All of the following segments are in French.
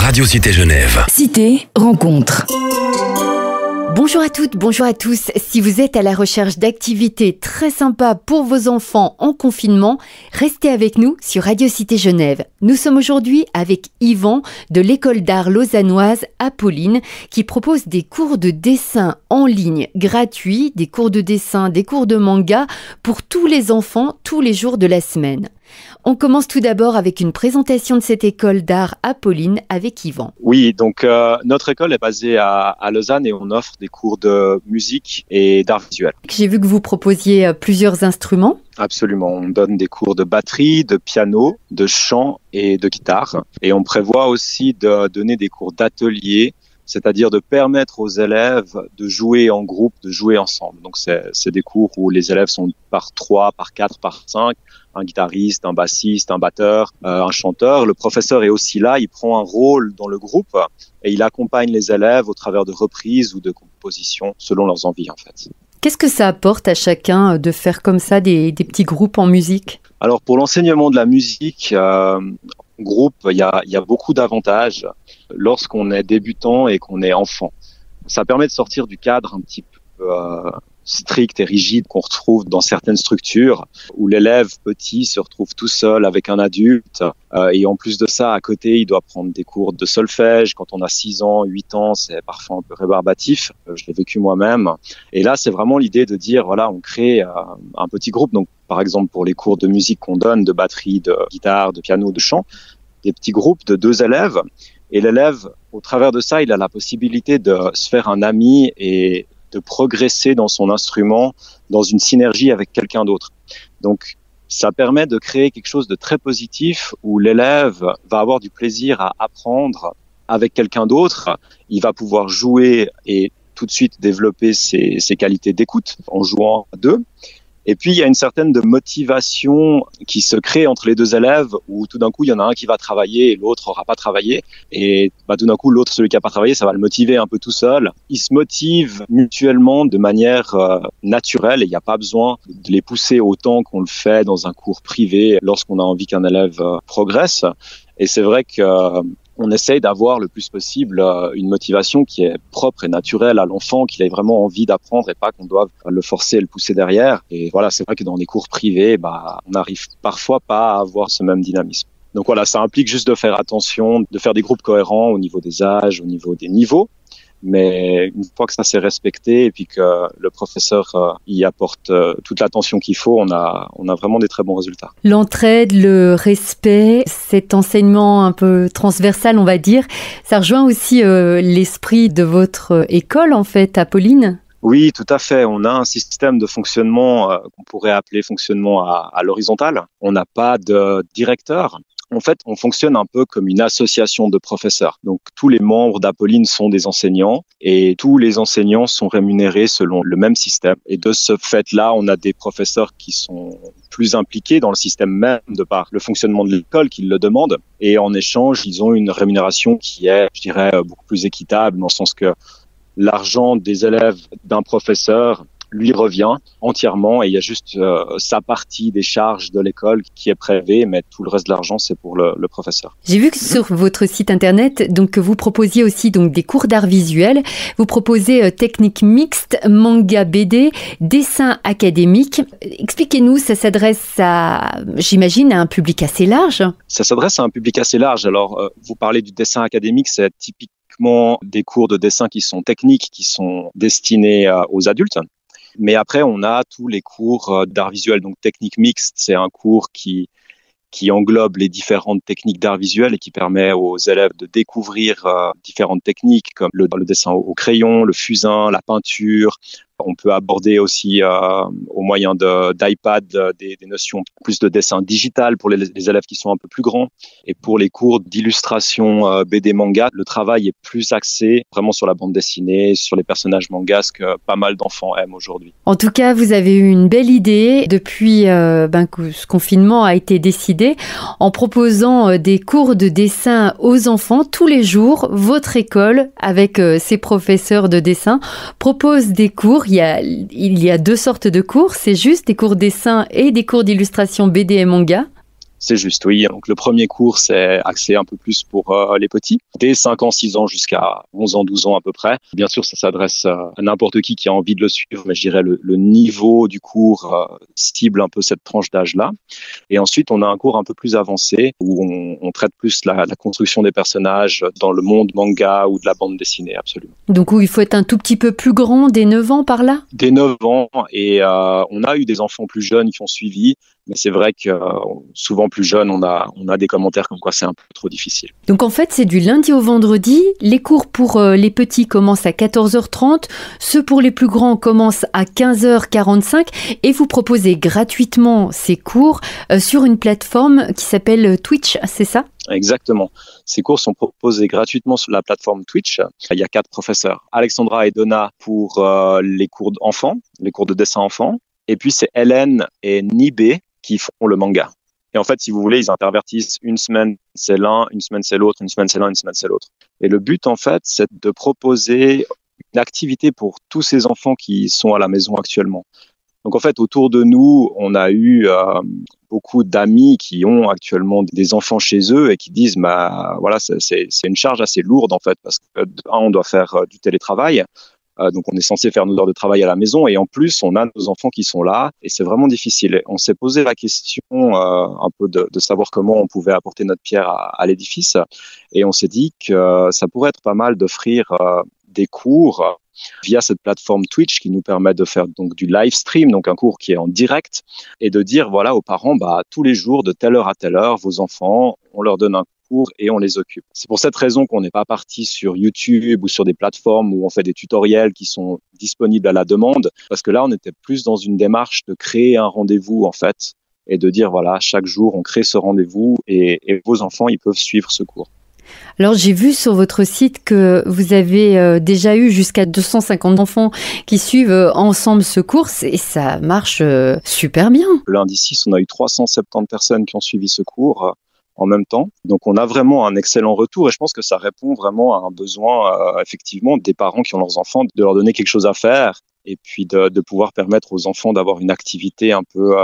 Radio Cité Genève. Cité rencontre. Bonjour à toutes, bonjour à tous. Si vous êtes à la recherche d'activités très sympas pour vos enfants en confinement, restez avec nous sur Radio Cité Genève. Nous sommes aujourd'hui avec Yvan de l'école d'art lausannoise Apolline qui propose des cours de dessin en ligne gratuits, des cours de dessin, des cours de manga pour tous les enfants tous les jours de la semaine. On commence tout d'abord avec une présentation de cette école d'art Apolline avec Yvan. Oui, donc notre école est basée à Lausanne et on offre des cours de musique et d'art visuel. J'ai vu que vous proposiez plusieurs instruments. Absolument, on donne des cours de batterie, de piano, de chant et de guitare. Et on prévoit aussi de donner des cours d'atelier, c'est-à-dire de permettre aux élèves de jouer en groupe, de jouer ensemble. Donc c'est des cours où les élèves sont par 3, par 4, par 5, un guitariste, un bassiste, un batteur, un chanteur. Le professeur est aussi là, il prend un rôle dans le groupe et il accompagne les élèves au travers de reprises ou de compositions selon leurs envies en fait. Qu'est-ce que ça apporte à chacun de faire comme ça des petits groupes en musique ? Alors pour l'enseignement de la musique, groupe, il y a beaucoup d'avantages lorsqu'on est débutant et qu'on est enfant. Ça permet de sortir du cadre un petit peu strict et rigide qu'on retrouve dans certaines structures où l'élève petit se retrouve tout seul avec un adulte et en plus de ça, à côté, il doit prendre des cours de solfège. Quand on a 6 ans, 8 ans, c'est parfois un peu rébarbatif. Je l'ai vécu moi-même. Et là, c'est vraiment l'idée de dire, voilà, on crée un petit groupe. Donc, par exemple, pour les cours de musique qu'on donne, de batterie, de guitare, de piano, de chant, des petits groupes de 2 élèves. Et l'élève, au travers de ça, il a la possibilité de se faire un ami et de progresser dans son instrument, dans une synergie avec quelqu'un d'autre. Donc, ça permet de créer quelque chose de très positif où l'élève va avoir du plaisir à apprendre avec quelqu'un d'autre. Il va pouvoir jouer et tout de suite développer ses qualités d'écoute en jouant à 2. Et puis, il y a une certaine de motivation qui se crée entre les 2 élèves où tout d'un coup, il y en a un qui va travailler et l'autre n'aura pas travaillé. Et tout d'un coup, l'autre, celui qui n'a pas travaillé, ça va le motiver un peu tout seul. Ils se motivent mutuellement de manière naturelle et il n'y a pas besoin de les pousser autant qu'on le fait dans un cours privé lorsqu'on a envie qu'un élève progresse. Et c'est vrai que on essaye d'avoir le plus possible une motivation qui est propre et naturelle à l'enfant, qu'il ait vraiment envie d'apprendre et pas qu'on doive le forcer et le pousser derrière. Et voilà, c'est vrai que dans les cours privés, on n'arrive parfois pas à avoir ce même dynamisme. Donc voilà, ça implique juste de faire attention, de faire des groupes cohérents au niveau des âges, au niveau des niveaux. Mais une fois que ça s'est respecté et puis que le professeur y apporte toute l'attention qu'il faut, on a vraiment des très bons résultats. L'entraide, le respect, cet enseignement un peu transversal, on va dire, ça rejoint aussi l'esprit de votre école, en fait, Apolline ? Oui, tout à fait. On a un système de fonctionnement qu'on pourrait appeler fonctionnement à l'horizontale. On n'a pas de directeur. En fait, on fonctionne un peu comme une association de professeurs. Donc, tous les membres d'Apolline sont des enseignants et tous les enseignants sont rémunérés selon le même système. Et de ce fait-là, on a des professeurs qui sont plus impliqués dans le système même de par le fonctionnement de l'école qu'ils le demandent. Et en échange, ils ont une rémunération qui est, je dirais, beaucoup plus équitable dans le sens que l'argent des élèves d'un professeur lui revient entièrement et il y a juste sa partie des charges de l'école qui est prélevée, mais tout le reste de l'argent, c'est pour le professeur. J'ai vu que sur votre site internet, donc, que vous proposiez aussi donc, des cours d'art visuel. Vous proposez technique mixte, manga BD, dessin académique. Expliquez-nous, ça s'adresse j'imagine, à un public assez large. Ça s'adresse à un public assez large. Alors, vous parlez du dessin académique, c'est typiquement des cours de dessin qui sont techniques, qui sont destinés aux adultes. Mais après, on a tous les cours d'art visuel. Donc, technique mixte, c'est un cours qui englobe les différentes techniques d'art visuel et qui permet aux élèves de découvrir différentes techniques comme le dessin au crayon, le fusain, la peinture. On peut aborder aussi au moyen d'iPad des notions plus de dessin digital pour les élèves qui sont un peu plus grands. Et pour les cours d'illustration BD manga, le travail est plus axé vraiment sur la bande dessinée, sur les personnages mangas, ce que pas mal d'enfants aiment aujourd'hui. En tout cas, vous avez eu une belle idée depuis que ce confinement a été décidé en proposant des cours de dessin aux enfants tous les jours. Votre école, avec ses professeurs de dessin, propose des cours. Il y a 2 sortes de cours, c'est juste des cours dessin et des cours d'illustration BD et manga. C'est juste, oui. Donc le premier cours, c'est axé un peu plus pour les petits, dès 5 ans, 6 ans jusqu'à 11 ans, 12 ans à peu près. Bien sûr, ça s'adresse à n'importe qui a envie de le suivre, mais je dirais le niveau du cours cible un peu cette tranche d'âge-là. Et ensuite, on a un cours un peu plus avancé où on traite plus la construction des personnages dans le monde manga ou de la bande dessinée, absolument. Donc où il faut être un tout petit peu plus grand, dès 9 ans par là? Dès 9 ans, et on a eu des enfants plus jeunes qui ont suivi, mais c'est vrai que souvent plus jeunes, on a des commentaires comme quoi c'est un peu trop difficile. Donc en fait, c'est du lundi au vendredi. Les cours pour les petits commencent à 14h30. Ceux pour les plus grands commencent à 15h45. Et vous proposez gratuitement ces cours sur une plateforme qui s'appelle Twitch, c'est ça? Exactement. Ces cours sont proposés gratuitement sur la plateforme Twitch. Il y a 4 professeurs. Alexandra et Donna pour les cours d'enfants, les cours de dessin enfants. Et puis c'est Hélène et Nibé qui font le manga. Et en fait, si vous voulez, ils intervertissent une semaine c'est l'un, une semaine c'est l'autre, une semaine c'est l'un, une semaine c'est l'autre. Et le but, en fait, c'est de proposer une activité pour tous ces enfants qui sont à la maison actuellement. Donc en fait, autour de nous, on a eu beaucoup d'amis qui ont actuellement des enfants chez eux et qui disent, bah voilà, c'est une charge assez lourde en fait, parce que on doit faire du télétravail. Donc, on est censé faire nos heures de travail à la maison et en plus, on a nos enfants qui sont là et c'est vraiment difficile. Et on s'est posé la question un peu de savoir comment on pouvait apporter notre pierre à l'édifice et on s'est dit que ça pourrait être pas mal d'offrir des cours via cette plateforme Twitch qui nous permet de faire donc du live stream, donc un cours qui est en direct et de dire voilà aux parents, bah tous les jours de telle heure à telle heure, vos enfants, on leur donne un cours et on les occupe. C'est pour cette raison qu'on n'est pas parti sur YouTube ou sur des plateformes où on fait des tutoriels qui sont disponibles à la demande, parce que là, on était plus dans une démarche de créer un rendez-vous, en fait, et de dire, voilà, chaque jour, on crée ce rendez-vous et vos enfants, ils peuvent suivre ce cours. Alors j'ai vu sur votre site que vous avez déjà eu jusqu'à 250 enfants qui suivent ensemble ce cours et ça marche super bien. Lundi 6, on a eu 370 personnes qui ont suivi ce cours en même temps. Donc on a vraiment un excellent retour et je pense que ça répond vraiment à un besoin effectivement des parents qui ont leurs enfants, de leur donner quelque chose à faire et puis de pouvoir permettre aux enfants d'avoir une activité un peu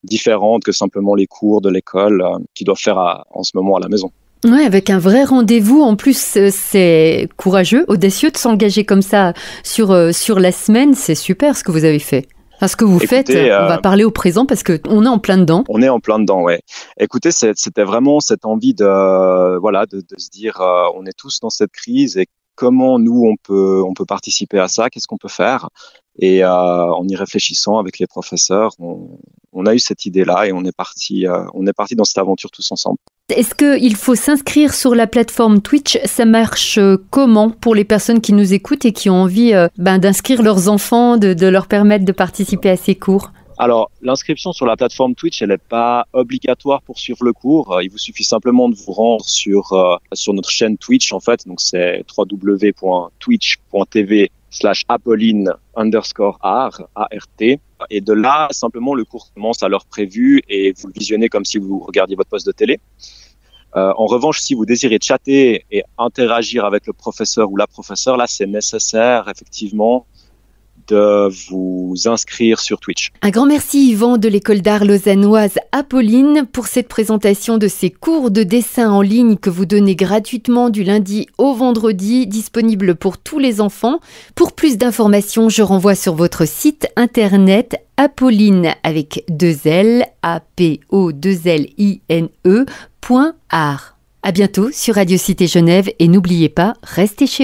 différente que simplement les cours de l'école qu'ils doivent faire en ce moment à la maison. Ouais, avec un vrai rendez-vous. En plus, c'est courageux, audacieux de s'engager comme ça sur la semaine. C'est super ce que vous avez fait. Enfin, ce que vous faites, on va parler au présent parce qu'on est en plein dedans. On est en plein dedans, ouais. Écoutez, c'était vraiment cette envie de se dire, on est tous dans cette crise et comment nous on peut participer à ça, qu'est-ce qu'on peut faire. Et en y réfléchissant avec les professeurs, on a eu cette idée-là et on est parti dans cette aventure tous ensemble. Est-ce qu'il faut s'inscrire sur la plateforme Twitch? Ça marche comment pour les personnes qui nous écoutent et qui ont envie d'inscrire leurs enfants, de leur permettre de participer à ces cours? Alors, l'inscription sur la plateforme Twitch, elle n'est pas obligatoire pour suivre le cours. Il vous suffit simplement de vous rendre sur notre chaîne Twitch, en fait. Donc, c'est www.twitch.tv/Apolline_art, A-R-T. Et de là, simplement, le cours commence à l'heure prévue et vous le visionnez comme si vous regardiez votre poste de télé. En revanche, si vous désirez chatter et interagir avec le professeur ou la professeure, là, c'est nécessaire, effectivement, de vous inscrire sur Twitch. Un grand merci Yvan de l'école d'art lausannoise Apolline pour cette présentation de ces cours de dessin en ligne que vous donnez gratuitement du lundi au vendredi, disponibles pour tous les enfants. Pour plus d'informations, je renvoie sur votre site internet Apolline avec 2 L, APO2LINE.art. À bientôt sur Radio Cité Genève et n'oubliez pas, restez chez vous.